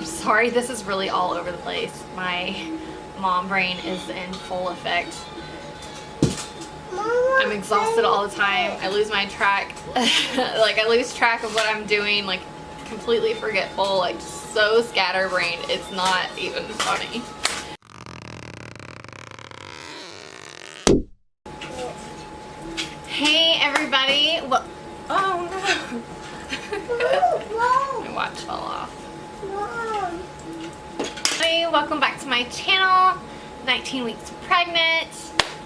I'm sorry, this is really all over the place. My mom brain is in full effect. I'm exhausted all the time. I lose my track. Like, I lose track of what I'm doing, like completely forgetful, like so scatterbrained. It's not even funny. Hey everybody. Well, oh no. My watch fell off. Hey, welcome back to my channel. 19 weeks pregnant.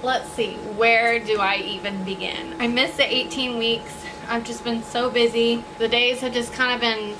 Let's see, where do I even begin? I missed the 18 weeks. I've just been so busy. The days have just kind of been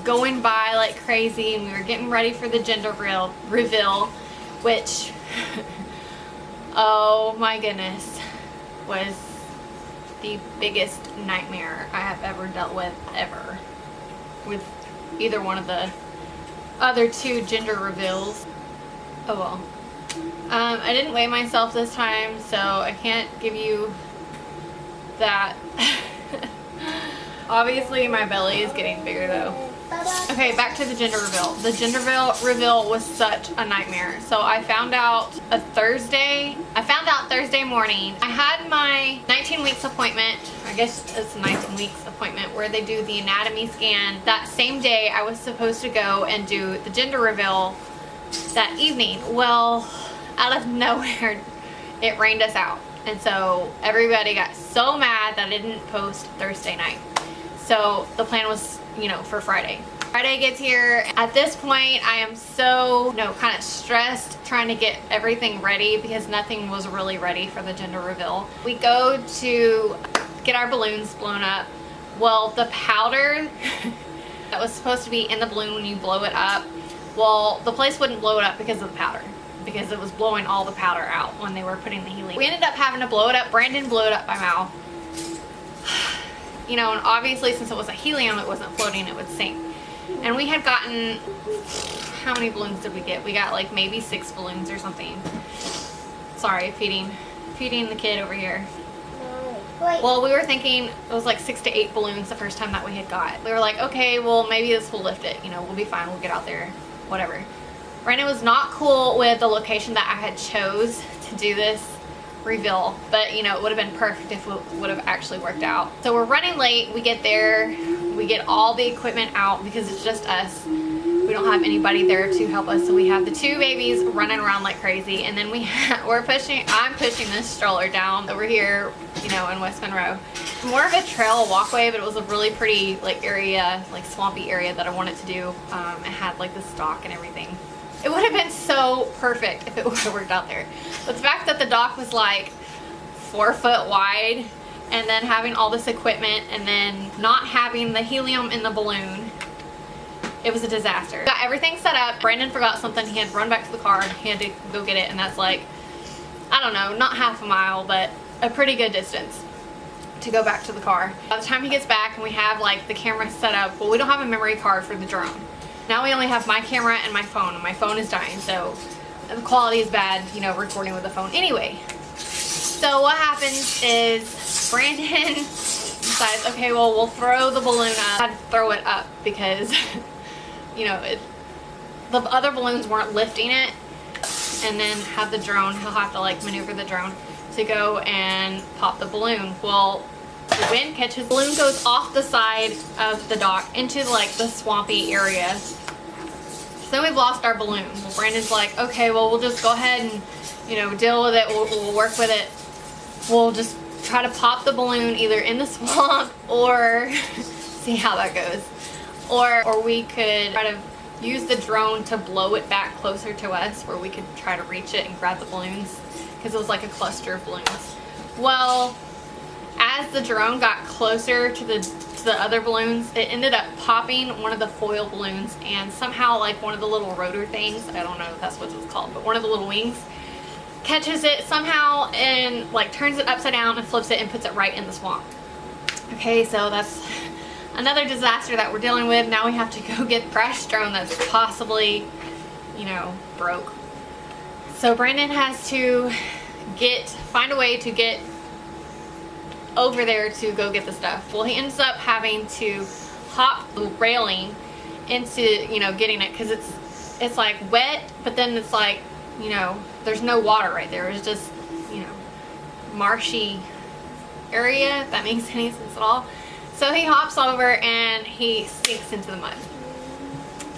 going by like crazy, and we were getting ready for the gender reveal, which, oh my goodness, was the biggest nightmare I have ever dealt with, ever, with either one of the other two gender reveals. Oh well. I didn't weigh myself this time, so I can't give you that. Obviously my belly is getting bigger though. Okay, back to the gender reveal. The gender reveal was such a nightmare. So I found out Thursday morning. I had my 19 weeks appointment. I guess it's a 19 weeks appointment where they do the anatomy scan. That same day I was supposed to go and do the gender reveal that evening. Well, out of nowhere it rained us out, and so everybody got so mad that I didn't post Thursday night. So the plan was, you know, for Friday. Friday gets here. At this point I am so, kind of stressed trying to get everything ready because nothing was really ready for the gender reveal. We go to get our balloons blown up. Well, the powder that was supposed to be in the balloon when you blow it up, well, the place wouldn't blow it up because of the powder, because it was blowing all the powder out when they were putting the helium. We ended up having to blow it up. Brandon blew it up by mouth. You know, and obviously since it wasn't helium, it wasn't floating, it would sink. And we had gotten, how many balloons did we get? We got like maybe 6 balloons or something. Sorry, feeding the kid over here. Well, we were thinking it was like 6 to 8 balloons the first time that we had got. We were like, okay, well maybe this will lift it. You know, we'll be fine. We'll get out there, whatever. Brandon was not cool with the location that I had chose to do this reveal, but you know, it would have been perfect if it would have actually worked out. So we're running late. We get there, we get all the equipment out because it's just us. We don't have anybody there to help us, so we have the 2 babies running around like crazy, and then I'm pushing this stroller down over here, you know, in West Monroe. More of a trail walkway, but it was a really pretty like area, like swampy area that I wanted to do. It had like the stock and everything. It would have been so perfect if it would have worked out there. But the fact that the dock was like 4 foot wide, and then having all this equipment, and then not having the helium in the balloon, it was a disaster. Got everything set up. Brandon forgot something. He had to run back to the car. He had to go get it, and that's like, I don't know, not half a mile, but a pretty good distance to go back to the car. By the time he gets back and we have like the camera set up, well, we don't have a memory card for the drone. Now we only have my camera and my phone, and my phone is dying, so the quality is bad, you know, recording with the phone. Anyway, so what happens is Brandon decides, okay, well, we'll throw the balloon up. I had to throw it up because, you know, the other balloons weren't lifting it, and then have the drone, he'll have to like maneuver the drone to go and pop the balloon. Well, the wind catches, the balloon goes off the side of the dock into like the swampy area. So then we've lost our balloon. Well, Brandon's like, okay, well, we'll just go ahead and, you know, deal with it. We'll work with it. We'll just try to pop the balloon either in the swamp or see how that goes. Or we could try to use the drone to blow it back closer to us where we could try to reach it and grab the balloons, because it was like a cluster of balloons. Well, as the drone got closer to the other balloons, it ended up popping one of the foil balloons, and somehow like one of the little rotor things, I don't know if that's what it's called, but one of the little wings catches it somehow and like turns it upside down and flips it and puts it right in the swamp. Okay, so that's another disaster that we're dealing with. Now we have to go get the crash drone that's possibly, you know, broke. So Brandon has to find a way to get over there to go get the stuff. Well, he ends up having to hop the railing into, you know, getting it because it's like wet, but then it's like, you know, there's no water right there. It's just, you know, marshy area, if that makes any sense at all. So he hops over and he sinks into the mud.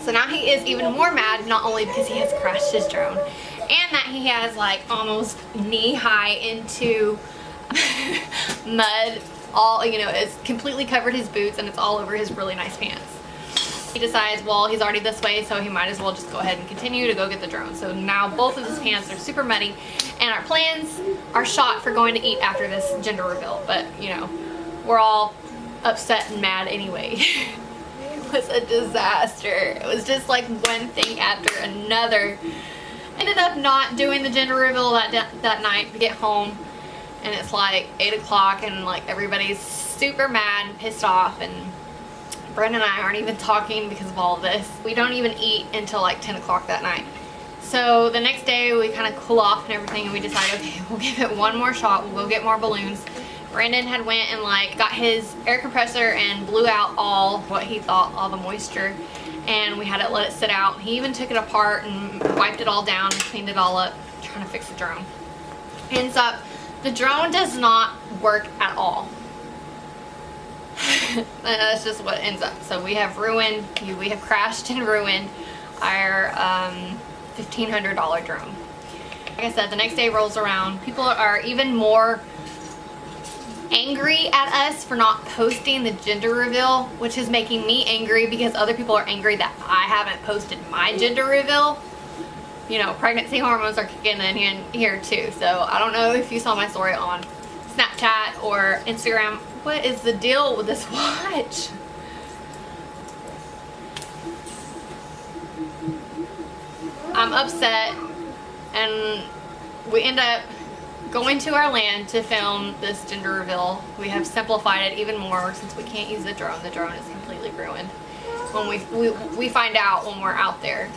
So now he is even more mad, not only because he has crashed his drone, and that he has like almost knee-high into mud. All, you know, it's completely covered his boots and it's all over his really nice pants. He decides, well, he's already this way, so he might as well just go ahead and continue to go get the drone. So now both of his pants are super muddy, and our plans are shot for going to eat after this gender reveal. But, you know, we're all upset and mad anyway. It was a disaster. It was just like one thing after another. Ended up not doing the gender reveal that night. We get home and it's like 8 o'clock and like everybody's super mad and pissed off, and Britt and I aren't even talking because of all of this. We don't even eat until like 10 o'clock that night. So the next day we kind of cool off and everything, and we decided, okay, we'll give it one more shot. We'll go get more balloons. Brandon had went and like got his air compressor and blew out all what he thought, all the moisture, and we had to let it sit out. He even took it apart and wiped it all down and cleaned it all up, trying to fix the drone. Ends up, the drone does not work at all. That's just what ends up. So we have crashed and ruined our $1,500 drone. Like I said, the next day rolls around. People are even more angry at us for not posting the gender reveal, which is making me angry because other people are angry that I haven't posted my gender reveal. You know, pregnancy hormones are kicking in here too. So I don't know if you saw my story on Snapchat or Instagram. What is the deal with this watch? I'm upset, and we end up going to our land to film this gender reveal. We have simplified it even more since we can't use the drone. The drone is completely ruined. When we find out when we're out there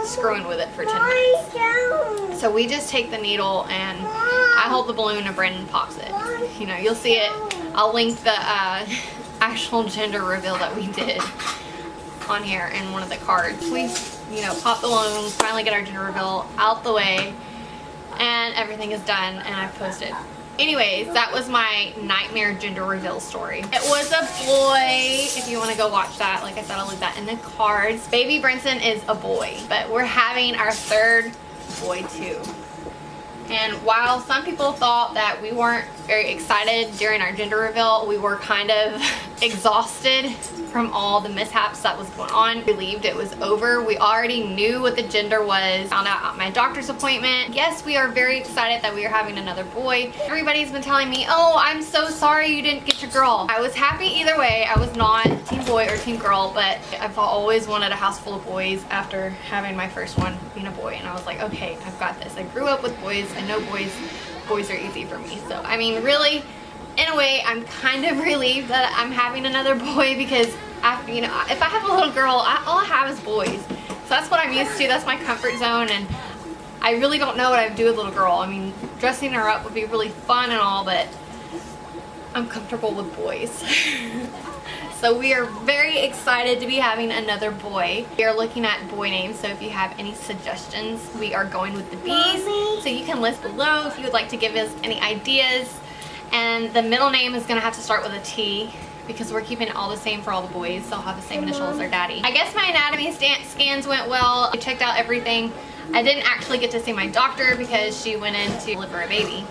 screwing with it for 10 minutes. So we just take the needle and I hold the balloon and Brandon pops it. You know, you'll see it. I'll link the actual gender reveal that we did on here in one of the cards. We, you know, pop the balloon, finally get our gender reveal out the way, and everything is done, and I've posted. Anyways, that was my nightmare gender reveal story. It was a boy. If you want to go watch that, like I said, I'll leave that in the cards. Baby Brinson is a boy, but we're having our third boy too. And while some people thought that we weren't very excited during our gender reveal, we were kind of exhausted from all the mishaps that was going on. Relieved it was over. We already knew what the gender was. Found out at my doctor's appointment. Yes, we are very excited that we are having another boy. Everybody's been telling me, oh, I'm so sorry you didn't get your girl. I was happy either way. I was not team boy or team girl, but I've always wanted a house full of boys after having my first one being a boy. And I was like, okay, I've got this. I grew up with boys. I know boys are easy for me. So, I mean, really, in a way, I'm kind of relieved that I'm having another boy, because after, you know, if I have a little girl, all I have is boys. So that's what I'm used to. That's my comfort zone, and I really don't know what I'd do with a little girl. I mean, dressing her up would be really fun and all, but I'm comfortable with boys. So we are very excited to be having another boy. We are looking at boy names, so if you have any suggestions, we are going with the B's. So you can list below if you would like to give us any ideas. And the middle name is going to have to start with a T, because we're keeping it all the same for all the boys. They'll have the same initial as their daddy. I guess my anatomy scans went well. I checked out everything. I didn't actually get to see my doctor because she went in to deliver a baby.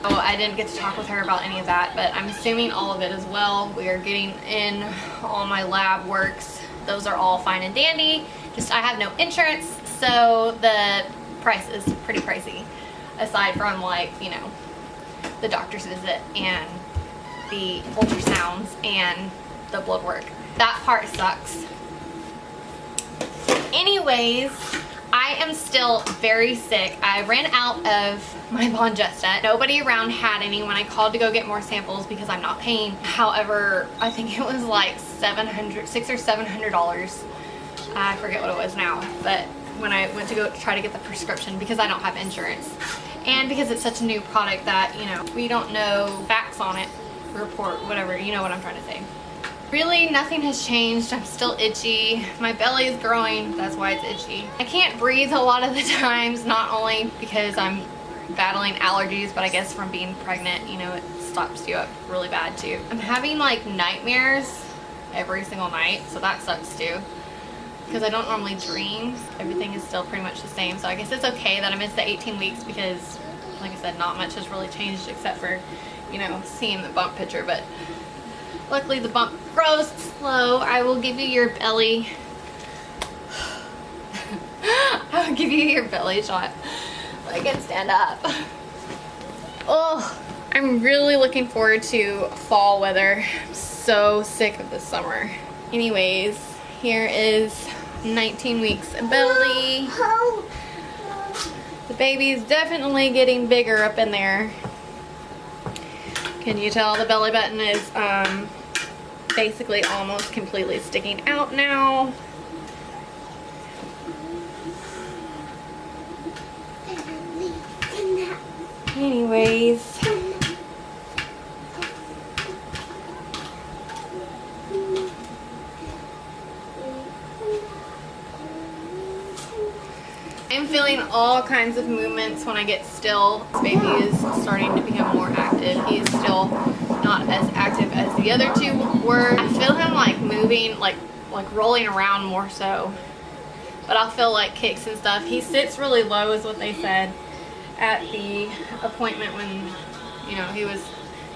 So I didn't get to talk with her about any of that, but I'm assuming all of it as well. We are getting in all my lab works. Those are all fine and dandy. Just I have no insurance, so the price is pretty pricey. Aside from, like, you know, the doctor's visit and the ultrasounds and the blood work. That part sucks. Anyways, I am still very sick. I ran out of my Bonjesta. Nobody around had any when I called to go get more samples because I'm not paying. However, I think it was like $600 or $700. I forget what it was now, but when I went to go try to get the prescription, because I don't have insurance, and because it's such a new product that, you know, we don't know facts on it, report, whatever, you know what I'm trying to say. Really, nothing has changed. I'm still itchy. My belly is growing. That's why it's itchy. I can't breathe a lot of the times, not only because I'm battling allergies, but I guess from being pregnant, you know, it stops you up really bad too. I'm having like nightmares every single night, so that sucks too. Because I don't normally dream. Everything is still pretty much the same. So I guess it's okay that I missed the 18 weeks because, like I said, not much has really changed except for, you know, seeing the bump picture. But luckily the bump grows slow. I will give you your belly. I will give you your belly shot so I can stand up. Oh, I'm really looking forward to fall weather. I'm so sick of the summer. Anyways, here is 19 weeks of belly. The baby's definitely getting bigger up in there. Can you tell the belly button is basically almost completely sticking out now? Anyways. I'm feeling all kinds of movements when I get still. This baby is starting to become more active. He is still not as active as the other two were. I feel him like moving, like rolling around more so. But I'll feel like kicks and stuff. He sits really low is what they said at the appointment when, you know,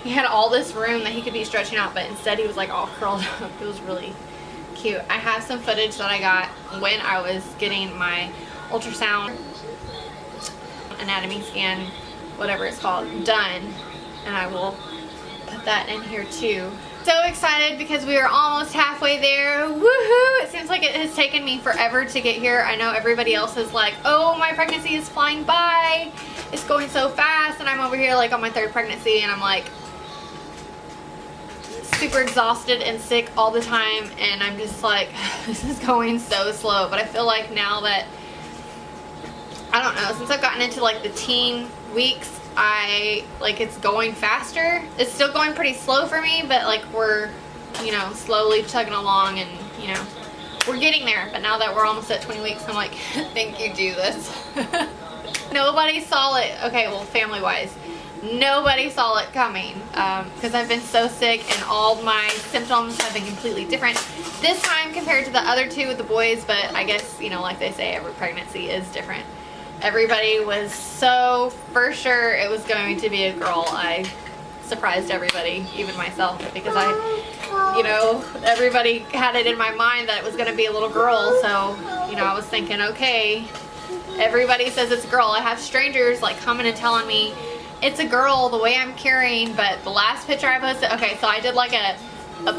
he had all this room that he could be stretching out, but instead he was like all curled up. It was really cute. I have some footage that I got when I was getting my ultrasound, anatomy scan, whatever it's called, done, and I will put that in here too. So excited because we are almost halfway there. Woohoo! It seems like it has taken me forever to get here. I know everybody else is like, oh, my pregnancy is flying by. It's going so fast, and I'm over here like on my third pregnancy, and I'm like super exhausted and sick all the time, and I'm just like, this is going so slow. But I feel like now that, I don't know, since I've gotten into like the teen weeks, it's going faster. It's still going pretty slow for me, but like we're, you know, slowly chugging along, and you know, we're getting there. But now that we're almost at 20 weeks, I'm like, thank you, Jesus. Nobody saw it. Okay, well, family wise, nobody saw it coming because I've been so sick and all my symptoms have been completely different this time compared to the other two with the boys. But I guess, you know, like they say, every pregnancy is different. Everybody was so for sure it was going to be a girl. I surprised everybody, even myself, because you know, everybody had it in my mind that it was going to be a little girl. So, you know, I was thinking, okay, everybody says it's a girl. I have strangers like coming and telling me it's a girl the way I'm carrying. But the last picture I posted, okay, so I did like a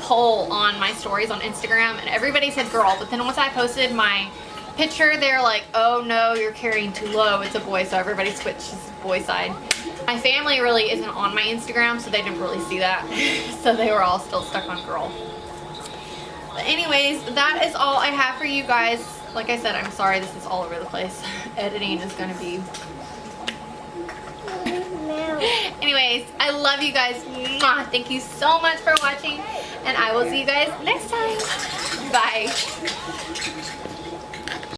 poll on my stories on Instagram, and everybody said girl. But then once I posted my picture, they're like, oh no, you're carrying too low, it's a boy. So everybody switches boy side. My family really isn't on my Instagram, so they didn't really see that. So they were all still stuck on girl. But anyways, that is all I have for you guys. Like I said, I'm sorry this is all over the place. Editing is gonna be anyways, I love you guys. Mwah. Thank you so much for watching, and I will see you guys next time. Bye.